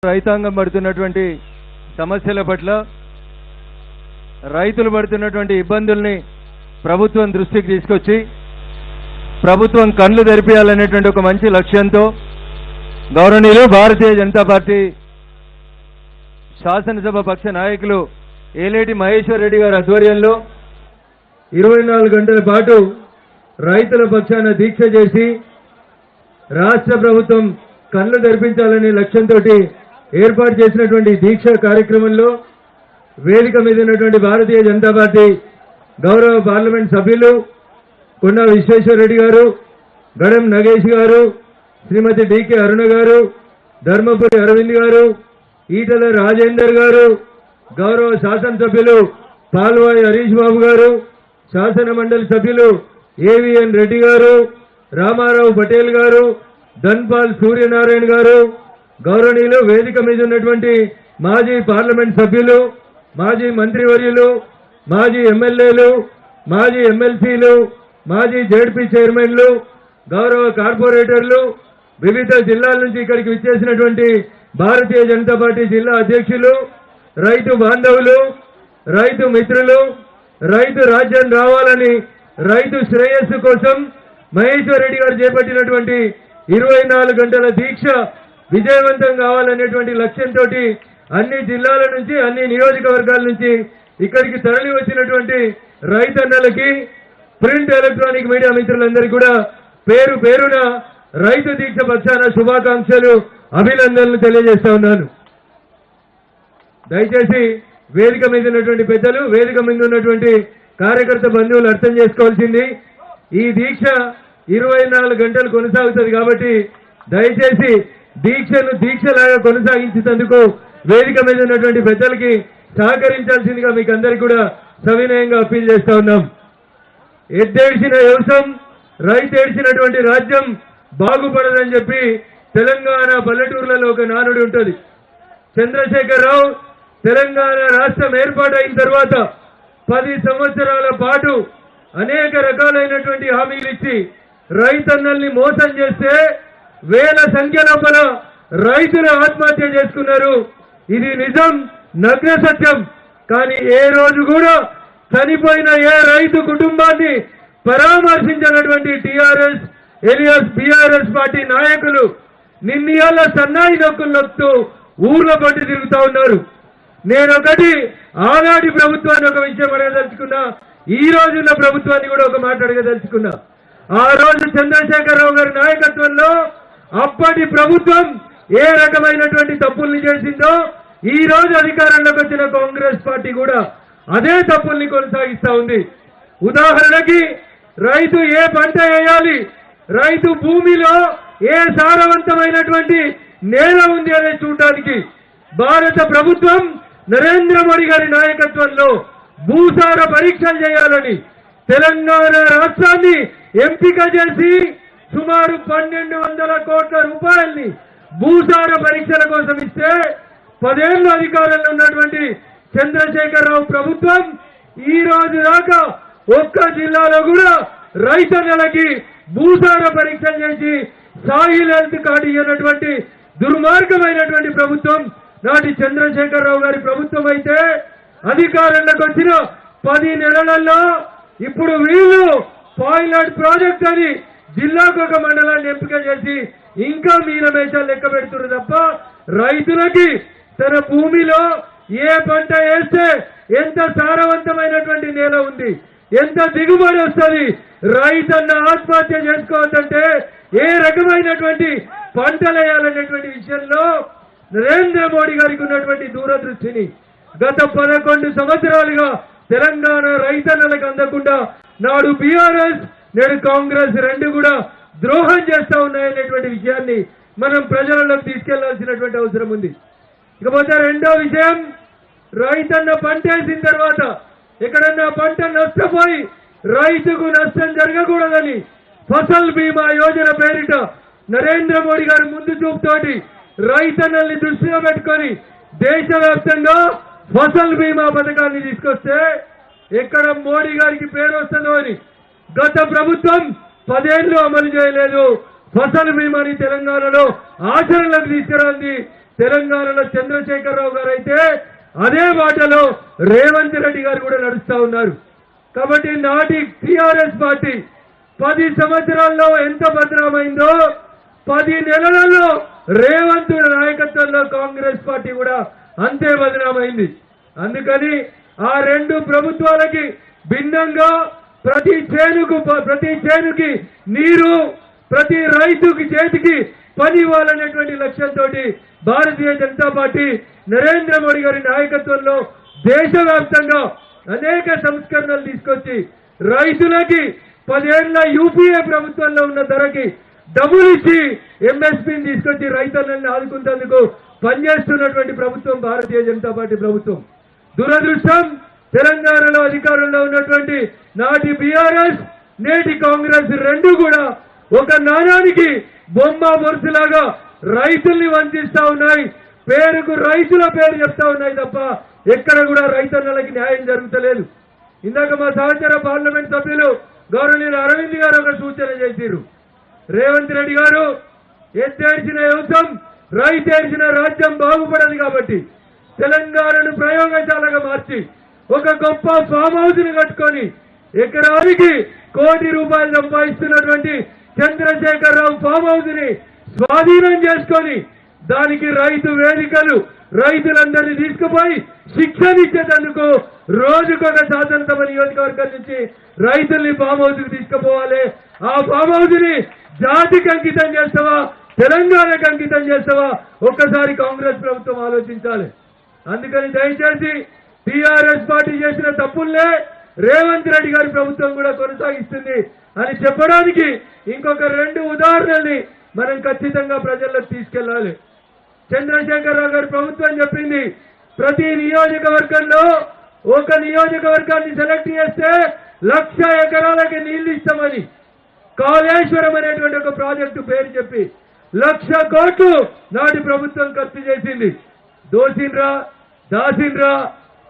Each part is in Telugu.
రైతాంగం పడుతున్నటువంటి సమస్యల పట్ల రైతులు పడుతున్నటువంటి ఇబ్బందుల్ని ప్రభుత్వం దృష్టికి తీసుకొచ్చి ప్రభుత్వం కళ్ళు తెరిపియాలనేటువంటి ఒక మంచి లక్ష్యంతో గౌరవనీయులు భారతీయ జనతా పార్టీ శాసనసభ పక్ష నాయకులు ఏలేటి మహేశ్వర్ రెడ్డి గారి ఆధ్వర్యంలో 24 గంటల పాటు రైతుల పక్షాన దీక్ష చేసి రాష్ట్ర ప్రభుత్వం కళ్ళు తెరిపించాలనే లక్ష్యంతో ఏర్పాటు చేసినటువంటి దీక్ష కార్యక్రమంలో వేదిక మీద ఉన్నటువంటి భారతీయ జనతా పార్టీ గౌరవ పార్లమెంట్ సభ్యులు కొండా విశ్వేశ్వరరెడ్డి గారు, గడం నగేష్ గారు, శ్రీమతి డికే అరుణ గారు, ధర్మపురి అరవింద్ గారు, ఈటల రాజేందర్ గారు, గౌరవ శాసనసభ్యులు పాల్వాయి హరీష్ బాబు గారు, శాసన మండలి సభ్యులు ఏవిఎన్ రెడ్డి గారు, రామారావు పటేల్ గారు, ధన్పాల్ సూర్యనారాయణ గారు, గౌరవనీయులు వేదిక మీద ఉన్నటువంటి మాజీ పార్లమెంట్ సభ్యులు, మాజీ మంత్రివర్యులు, మాజీ ఎమ్మెల్యేలు, మాజీ ఎమ్మెల్సీలు, మాజీ జెడ్పీ చైర్మన్లు, గౌరవ కార్పొరేటర్లు, వివిధ జిల్లాల నుంచి ఇక్కడికి విచ్చేసినటువంటి భారతీయ జనతా పార్టీ జిల్లా అధ్యక్షులు, రైతు బాంధవులు, రైతు మిత్రులు, రైతు రాజ్యం రావాలని రైతు శ్రేయస్సు కోసం మహేశ్వర్ రెడ్డి గారు చేపట్టినటువంటి 24 గంటల దీక్ష విజయవంతం కావాలనేటువంటి లక్ష్యంతో అన్ని జిల్లాల నుంచి అన్ని నియోజకవర్గాల నుంచి ఇక్కడికి తరలి వచ్చినటువంటి రైతన్నలకి ప్రింట్ ఎలక్ట్రానిక్ మీడియా మిత్రులందరికీ కూడా పేరు పేరున రైతు దీక్ష పక్షాన శుభాకాంక్షలు, అభినందనలు తెలియజేస్తా ఉన్నాను. దయచేసి వేదిక మీద ఉన్నటువంటి పెద్దలు, వేదిక మీద ఉన్నటువంటి కార్యకర్త బంధువులు అర్థం చేసుకోవాల్సింది, ఈ దీక్ష 24 గంటలు కొనసాగుతుంది కాబట్టి దయచేసి దీక్షను దీక్షలాగా కొనసాగించేందుకు వేదిక మీద ఉన్నటువంటి పెద్దలకి సహకరించాల్సిందిగా మీకు అందరికీ కూడా సవినయంగా అప్పీల్ చేస్తా ఉన్నాం. ఎద్దేడ్చిన వ్యవసాయం, రైతు ఏడ్చినటువంటి రాజ్యం బాగుపడదని చెప్పి తెలంగాణ పల్లెటూర్లలో ఒక నానుడి ఉంటుంది. చంద్రశేఖరరావు తెలంగాణ రాష్ట్రం ఏర్పాటైన తర్వాత 10 సంవత్సరాల పాటు అనేక రకాలైనటువంటి హామీలు ఇచ్చి రైతన్నల్ని మోసం చేస్తే వేల సంఖ్య లోపల రైతులు ఆత్మహత్య చేసుకున్నారు. ఇది నిజం, నగ్న సత్యం. కానీ ఏ రోజు కూడా చనిపోయిన ఏ రైతు కుటుంబాన్ని పరామర్శించినటువంటి టీఆర్ఎస్ ఎలియాస్ బీఆర్ఎస్ పార్టీ నాయకులు నిన్నయాల సన్నాయి నొక్కులు నొక్కుతూ ఊర్లో పట్టి తిరుగుతా ఉన్నారు. నేనొకటి ఆనాటి ప్రభుత్వాన్ని ఒక విషయం అడగదలుచుకున్నా, ఈ రోజున్న ప్రభుత్వాన్ని కూడా ఒక మాట అడగదలుచుకున్నా. ఆ రోజు చంద్రశేఖరరావు గారి నాయకత్వంలో అప్పటి ప్రభుత్వం ఏ రకమైనటువంటి తప్పుల్ని చేసిందో ఈ రోజు అధికారంలోకి వచ్చిన కాంగ్రెస్ పార్టీ కూడా అదే తప్పుల్ని కొనసాగిస్తా ఉంది. ఉదాహరణకి రైతు ఏ పంట వేయాలి, రైతు భూమిలో ఏ సారవంతమైనటువంటి నేల ఉంది అనే చూడడానికి భారత ప్రభుత్వం నరేంద్ర మోడీ గారి నాయకత్వంలో భూసార పరీక్షలు చేయాలని తెలంగాణ రాష్ట్రాన్ని ఎంపిక చేసి సుమారు 1200 కోట్ల రూపాయల్ని భూసార పరీక్షల కోసం ఇస్తే 10 ఏళ్ల అధికారంలో ఉన్నటువంటి చంద్రశేఖరరావు ప్రభుత్వం ఈ రోజు దాకా ఒక్క జిల్లాలో కూడా రైతన్నలకి భూసార పరీక్షలు చేసి సాయిల్ హెల్త్ కార్డు ఇవ్వనటువంటి దుర్మార్గమైనటువంటి ప్రభుత్వం నాటి చంద్రశేఖరరావు గారి ప్రభుత్వం అయితే అధికారంలోకి వచ్చిన 10 నెలలలో ఇప్పుడు వీళ్ళు పైలట్ ప్రాజెక్ట్ అని జిల్లాకు ఒక మండలాన్ని ఎంపిక చేసి ఇంకా మీనమేషాలు లెక్క పెడుతున్నారు తప్ప రైతులకి తన భూమిలో ఏ పంట వేస్తే ఎంత సారవంతమైనటువంటి నేల ఉంది, ఎంత దిగుబడి వస్తుంది, రైతన్న ఆత్మహత్య చేసుకోవద్దంటే ఏ రకమైనటువంటి పంటలు వేయాలనేటువంటి విషయంలో నరేంద్ర మోడీ గారికి ఉన్నటువంటి దూరదృష్టిని గత 11 సంవత్సరాలుగా తెలంగాణ రైతన్నలకు అందకుండా నాడు బీఆర్ఎస్ నేడు కాంగ్రెస్ రెండు కూడా ద్రోహం చేస్తా ఉన్నాయనేటువంటి విషయాన్ని మనం ప్రజలలోకి తీసుకెళ్లాల్సినటువంటి అవసరం ఉంది. ఇకపోతే రెండో విషయం, రైతన్న పంట వేసిన తర్వాత ఎక్కడన్నా పంట నష్టపోయి రైతుకు నష్టం జరగకూడదని ఫసల్ బీమా యోజన పేరిట నరేంద్ర మోడీ గారి ముందు చూపుతోటి రైతన్నల్ని దృష్టిలో పెట్టుకొని దేశవ్యాప్తంగా ఫసల్ బీమా పథకాన్ని తీసుకొస్తే ఎక్కడ మోడీ గారికి పేరు వస్తుందో అని గత ప్రభుత్వం 10 ఏళ్లు అమలు చేయలేదు. ఫసల్ బీమాని తెలంగాణలో ఆచరణలోకి తీసుకురాంది తెలంగాణలో చంద్రశేఖరరావు గారు అయితే అదే బాటలో రేవంత్ రెడ్డి గారు కూడా నడుస్తా ఉన్నారు. కాబట్టి నాటి టిఆర్ఎస్ పార్టీ 10 సంవత్సరాల్లో ఎంత బదనామైందో 10 నెలలలో రేవంత్ నాయకత్వంలో కాంగ్రెస్ పార్టీ కూడా అంతే బదనామైంది. అందుకని ఆ రెండు ప్రభుత్వాలకి భిన్నంగా ప్రతి చేనుకి నీరు, ప్రతి రైతుకి చేతికి పని ఇవ్వాలనేటువంటి లక్ష్యంతో భారతీయ జనతా పార్టీ నరేంద్ర మోడీ గారి నాయకత్వంలో దేశవ్యాప్తంగా అనేక సంస్కరణలు తీసుకొచ్చి రైతులకి 10 ఏళ్ల యూపీఏ ప్రభుత్వంలో ఉన్న ధరకి డబ్బులు ఇచ్చి ఎంఎస్పీని తీసుకొచ్చి రైతులను ఆదుకునేందుకు పనిచేస్తున్నటువంటి ప్రభుత్వం భారతీయ జనతా పార్టీ ప్రభుత్వం. దురదృష్టం, తెలంగాణలో అధికారంలో ఉన్నటువంటి నాటి బీఆర్ఎస్, నేటి కాంగ్రెస్ రెండు కూడా ఒక నాణానికి బొమ్మ బొరుసులాగా రైతుల్ని వంచిస్తా ఉన్నాయి. పేరుకు రైతుల పేరు చెప్తా ఉన్నాయి తప్ప ఎక్కడ కూడా రైతన్నలకి న్యాయం జరుగుతలేదు. ఇందాక మా సహచర పార్లమెంట్ సభ్యులు గౌరవనీయులు అరవింద్ గారు ఒక సూచన చేసిరు. రేవంత్ రెడ్డి గారు ఎత్తేర్చిన యువతం రైతేర్చిన రాజ్యం బాగుపడదు కాబట్టి తెలంగాణను ప్రయోగశాలగా మార్చి ఒక గొప్ప ఫామ్ హౌస్ ని కట్టుకొని ఎకరానికి ₹1 కోటి సంపాదిస్తున్నటువంటి చంద్రశేఖరరావు ఫామ్ హౌస్ ని స్వాధీనం చేసుకొని దానికి రైతు వేదికలు, రైతులందరినీ తీసుకుపోయి శిక్షణ ఇచ్చేందుకు రోజుకొక శాసనసభ నియోజకవర్గం నుంచి రైతుల్ని ఫామ్ హౌస్ కి తీసుకుపోవాలి. ఆ ఫామ్ హౌస్ ని జాతికి అంకితం చేస్తావా, తెలంగాణకు అంకితం చేస్తావా, ఒక్కసారి కాంగ్రెస్ ప్రభుత్వం ఆలోచించాలి. అందుకని దయచేసి టిఆర్ఎస్ పార్టీ చేసిన తప్పుల్నే రేవంత్ రెడ్డి గారి ప్రభుత్వం కూడా కొనసాగిస్తుంది అని చెప్పడానికి ఇంకొక 2 ఉదాహరణల్ని మనం ఖచ్చితంగా ప్రజల్లోకి తీసుకెళ్లాలి. చంద్రశేఖరరావు గారి ప్రభుత్వం చెప్పింది ప్రతి నియోజకవర్గంలో ఒక నియోజకవర్గాన్ని సెలెక్ట్ చేస్తే 1,00,000 ఎకరాలకి నీళ్లు ఇస్తామని కాళేశ్వరం అనేటువంటి ఒక ప్రాజెక్టు పేరు చెప్పి 1,00,000 కోట్లు నాటి ప్రభుత్వం ఖర్చు చేసింది. దోసిండ్రా, దాసిండ్రా,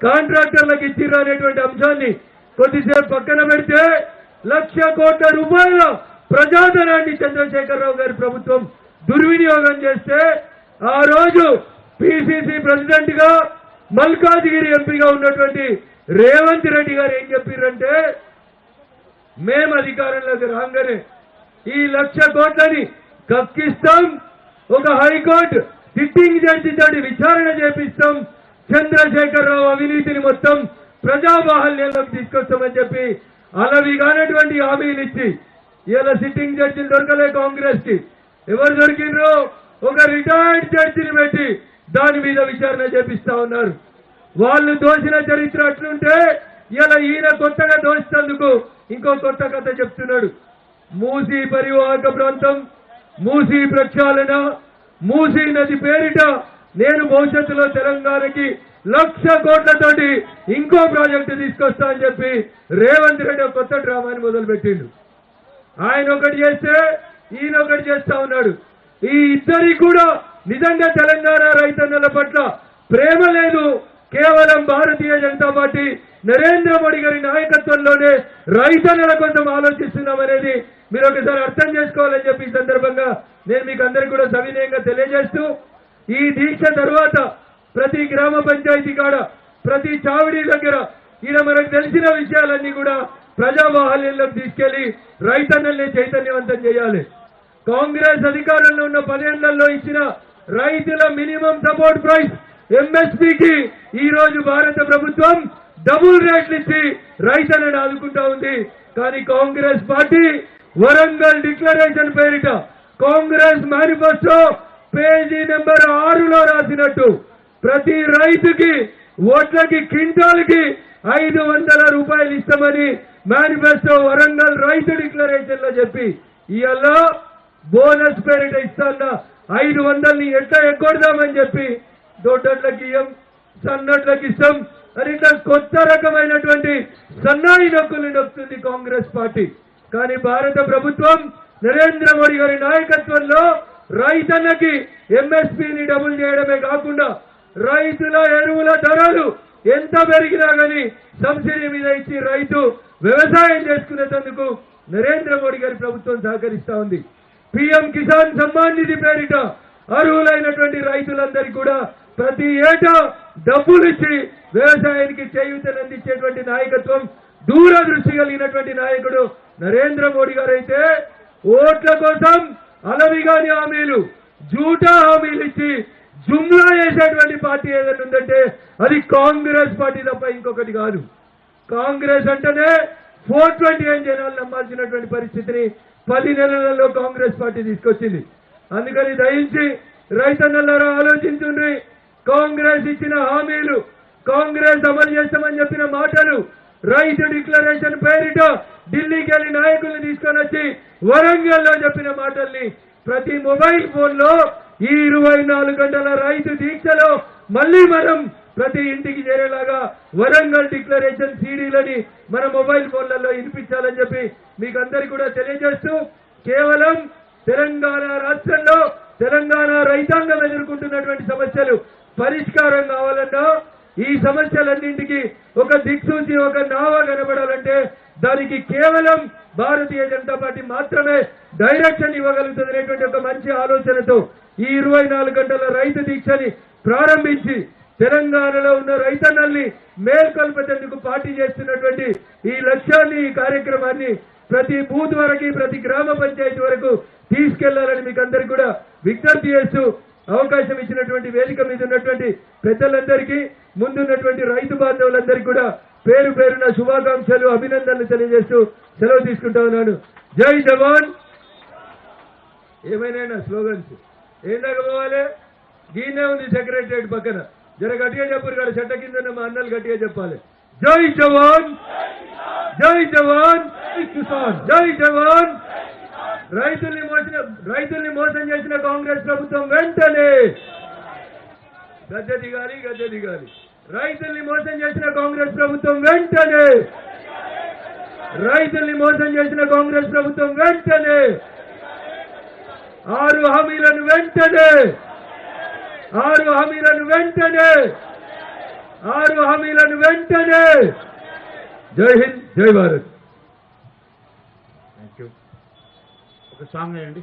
కాంట్రాక్టర్లకు ఇచ్చిర్రా అనేటువంటి అంశాన్ని కొద్దిసేపు పక్కన పెడితే 1,00,000 కోట్ల రూపాయల ప్రజాధనాన్ని చంద్రశేఖరరావు గారి ప్రభుత్వం దుర్వినియోగం చేస్తే ఆ రోజు పిసిసి ప్రెసిడెంట్ గా మల్కాజిగిరి ఎంపీగా ఉన్నటువంటి రేవంత్ రెడ్డి గారు ఏం చెప్పారంటే, మేము అధికారంలోకి రాగానే ఈ 1,00,000 కోట్లని కక్కిస్తాం, ఒక హైకోర్టు సిట్టింగ్ జడ్జి తోటి విచారణ చేపిస్తాం, చంద్రశేఖరరావు అవినీతిని మొత్తం ప్రజాబాహల్యంలోకి తీసుకొస్తామని చెప్పి అలవి కానటువంటి హామీలు ఇచ్చి ఇలా సిట్టింగ్ జడ్జిలు దొరకలే కాంగ్రెస్ కి. ఎవరు దొరికిండ్రో ఒక రిటైర్డ్ జడ్జిని పెట్టి దాని మీద విచారణ చేపిస్తా ఉన్నారు. వాళ్ళు దోషిన చరిత్ర అట్లుంటే ఇలా ఈయన కొత్తగా దోషినందుకు ఇంకో కొత్త కథ చెప్తున్నాడు. మూసీ పరివాహక ప్రాంతం, మూసీ ప్రక్షాళన, మూసీ నది పేరిట నేను భవిష్యత్తులో తెలంగాణకి 1,00,000 కోట్లతోటి ఇంకో ప్రాజెక్టు తీసుకొస్తా అని చెప్పి రేవంత్ రెడ్డి ఒక కొత్త డ్రామాని మొదలుపెట్టిండు. ఆయన ఒకటి చేస్తే ఈయన ఒకటి చేస్తా ఉన్నాడు. ఈ ఇద్దరికి కూడా నిజంగా తెలంగాణ రైతన్నల పట్ల ప్రేమ లేదు. కేవలం భారతీయ జనతా పార్టీ నరేంద్ర మోడీ గారి నాయకత్వంలోనే రైతన్నల కోసం ఆలోచిస్తున్నామనేది మీరు ఒకసారి అర్థం చేసుకోవాలని చెప్పి ఈ సందర్భంగా నేను మీకు అందరికీ కూడా సవినయంగా తెలియజేస్తూ, ఈ దీక్ష తర్వాత ప్రతి గ్రామ పంచాయతీ కాడ, ప్రతి చావిడి దగ్గర ఈయన మనకు తెలిసిన విషయాలన్నీ కూడా ప్రజాబాహల్యంలోకి తీసుకెళ్లి రైతన్నల్ని చైతన్యవంతం చేయాలి. కాంగ్రెస్ అధికారంలో ఉన్న 10 ఏళ్లలో ఇచ్చిన రైతుల మినిమం సపోర్ట్ ప్రైస్ ఎంఎస్పీకి ఈ రోజు భారత ప్రభుత్వం డబుల్ రేట్లు ఇచ్చి రైతులను ఆదుకుంటా ఉంది. కానీ కాంగ్రెస్ పార్టీ వరంగల్ డిక్లరేషన్ పేరిట కాంగ్రెస్ మేనిఫెస్టో పేజీ నెంబర్ 6లో రాసినట్టు ప్రతి రైతుకి ఓట్లకి క్వింటాల్కి 500 రూపాయలు ఇస్తామని మేనిఫెస్టో వరంగల్ రైతు డిక్లరేషన్ లో చెప్పి ఇవాళ బోనస్ పేరిట ఇస్తాన్న 500ని ఎట్లా ఎగ్గొడదామని చెప్పి దొడ్డట్లకి ఇయ్యం, సన్నట్లకి ఇస్తాం అని ఇట్లా కొత్త రకమైనటువంటి సన్నాయి నొక్కులు నొక్కుతుంది కాంగ్రెస్ పార్టీ. కానీ భారత ప్రభుత్వం నరేంద్ర మోడీ గారి నాయకత్వంలో రైతన్నకి ఎంఎస్పీని డబుల్ చేయడమే కాకుండా రైతుల ఎరువుల ధరలు ఎంత పెరిగినా కానీ సబ్సిడీ మీద ఇచ్చి రైతు వ్యవసాయం చేసుకునేందుకు నరేంద్ర మోడీ గారి ప్రభుత్వం సహకరిస్తా ఉంది. పీఎం కిసాన్ సమ్మాన్ నిధి పేరిట అర్హులైనటువంటి రైతులందరికీ కూడా ప్రతి ఏటా డబ్బులు ఇచ్చి వ్యవసాయానికి చేయూతనందించేటువంటి నాయకత్వం దూరదృష్టి కలిగినటువంటి నాయకుడు నరేంద్ర మోడీ గారు అయితే ఓట్ల కోసం అలవిగాని హామీలు జూటా హామీలు ఇచ్చి జుమ్లా చేసేటువంటి పార్టీ ఏదైనా ఉందంటే అది కాంగ్రెస్ పార్టీ తప్ప ఇంకొకటి కాదు. కాంగ్రెస్ అంటేనే 420 జనాలు నమ్మాల్సినటువంటి పరిస్థితిని 10 నెలలలో కాంగ్రెస్ పార్టీ తీసుకొచ్చింది. అందుకని దయించి రైతన్నలారా ఆలోచించుండ్రి. కాంగ్రెస్ ఇచ్చిన హామీలు, కాంగ్రెస్ అమలు చేస్తామని చెప్పిన మాటలు, రైతు డిక్లరేషన్ పేరిట ఢిల్లీకి వెళ్లి నాయకుల్ని తీసుకొని వచ్చి వరంగల్లో చెప్పిన మాటల్ని ప్రతి మొబైల్ ఫోన్ లో ఈ 24 గంటల రైతు దీక్షలో మళ్ళీ మనం ప్రతి ఇంటికి చేరేలాగా వరంగల్ డిక్లరేషన్ సీడీలని మన మొబైల్ ఫోన్లలో వినిపించాలని చెప్పి మీకు అందరికీ కూడా తెలియజేస్తూ, కేవలం తెలంగాణ రాష్ట్రంలో తెలంగాణ రైతాంగం ఎదుర్కొంటున్నటువంటి సమస్యలు పరిష్కారం కావాలన్నా, ఈ సమస్యలన్నింటికి ఒక దిక్సూచి, ఒక నావ కనబడాలంటే దానికి కేవలం భారతీయ జనతా పార్టీ మాత్రమే డైరెక్షన్ ఇవ్వగలుగుతుంది అనేటువంటి ఒక మంచి ఆలోచనతో ఈ 24 గంటల రైతు దీక్షని ప్రారంభించి తెలంగాణలో ఉన్న రైతన్నల్ని మేల్కొల్పేందుకు పార్టీ చేస్తున్నటువంటి ఈ లక్ష్యాన్ని, ఈ కార్యక్రమాన్ని ప్రతి బూత్ వరకు, ప్రతి గ్రామ పంచాయతీ వరకు తీసుకెళ్లాలని మీకు అందరికీ కూడా విజ్ఞప్తి చేస్తూ, అవకాశం ఇచ్చినటువంటి వేదిక మీద ఉన్నటువంటి పెద్దలందరికీ, ముందున్నటువంటి రైతు బాంధవులందరికీ కూడా పేరు పేరున శుభాకాంక్షలు, అభినందనలు తెలియజేస్తూ సెలవు తీసుకుంటా ఉన్నాను. జై జవాన్. ఏమైనా స్లోగన్స్ ఏందాక పోవాలి? గీనే ఉంది సెక్రటరియట్ పక్కన, జర గట్టిగా చెప్పారు కదా, చెట్ట కింద మా అన్నలు గట్టిగా చెప్పాలి. జై జవాన్, జై జవాన్, జై జవాన్. రైతుల్ని మోసం చేసిన కాంగ్రెస్ ప్రభుత్వం వెంటనే గద్దె దిగాలి. రైతుల్ని మోసం చేసిన కాంగ్రెస్ ప్రభుత్వం వెంటనే, రైతుల్ని మోసం చేసిన కాంగ్రెస్ ప్రభుత్వం వెంటనే 6 హామీలను వెంటనే, 6 హామీలను వెంటనే, 6 హామీలను వెంటనే. జై హింద్, జై భారత్. Thank you. ఒక సాంగ్ వేయండి.